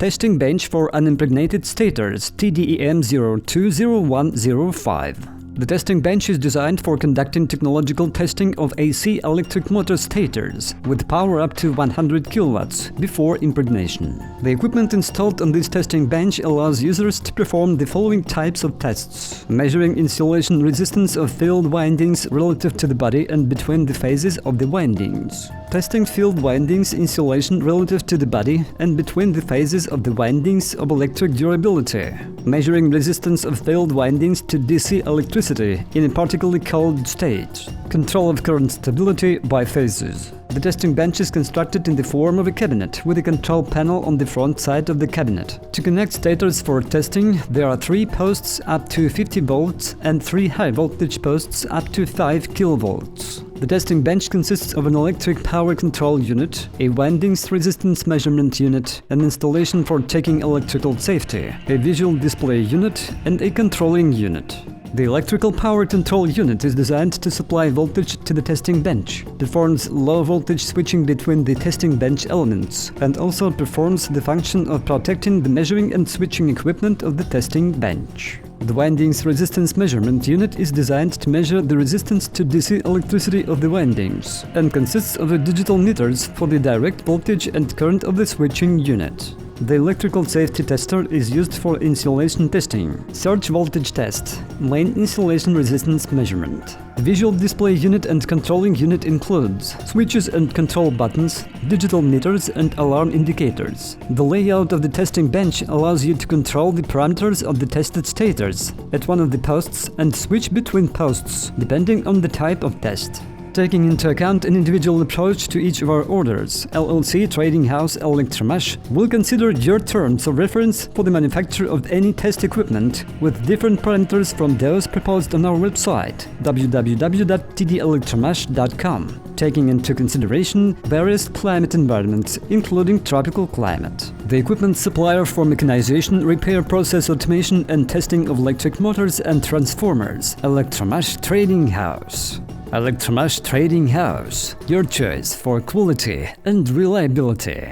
Testing Bench for Unimpregnated Stators TDEM 020105. The testing bench is designed for conducting technological testing of AC electric motor stators with power up to 100 kW before impregnation. The equipment installed on this testing bench allows users to perform the following types of tests: measuring insulation resistance of field windings relative to the body and between the phases of the windings, testing field windings insulation relative to the body and between the phases of the windings of electric durability, measuring resistance of field windings to DC electricity in a particularly cold state, control of current stability by phases. The testing bench is constructed in the form of a cabinet with a control panel on the front side of the cabinet. To connect stators for testing, there are 3 posts up to 50 volts and 3 high-voltage posts up to 5 kV. The testing bench consists of an electric power control unit, a windings resistance measurement unit, an installation for checking electrical safety, a visual display unit, and a controlling unit. The electrical power control unit is designed to supply voltage to the testing bench, performs low-voltage switching between the testing bench elements, and also performs the function of protecting the measuring and switching equipment of the testing bench. The windings resistance measurement unit is designed to measure the resistance to DC electricity of the windings, and consists of digital meters for the direct voltage and current of the switching unit. The electrical safety tester is used for insulation testing, surge voltage test, main insulation resistance measurement. The visual display unit and controlling unit includes switches and control buttons, digital meters and alarm indicators. The layout of the testing bench allows you to control the parameters of the tested stators at one of the posts and switch between posts, depending on the type of test. Taking into account an individual approach to each of our orders, LLC Trading House Elektromash will consider your terms of reference for the manufacture of any test equipment with different parameters from those proposed on our website www.tdelektromash.com, taking into consideration various climate environments, including tropical climate. The equipment supplier for mechanization, repair, process automation and testing of electric motors and transformers, Elektromash Trading House. Elektromash Trading House, your choice for quality and reliability.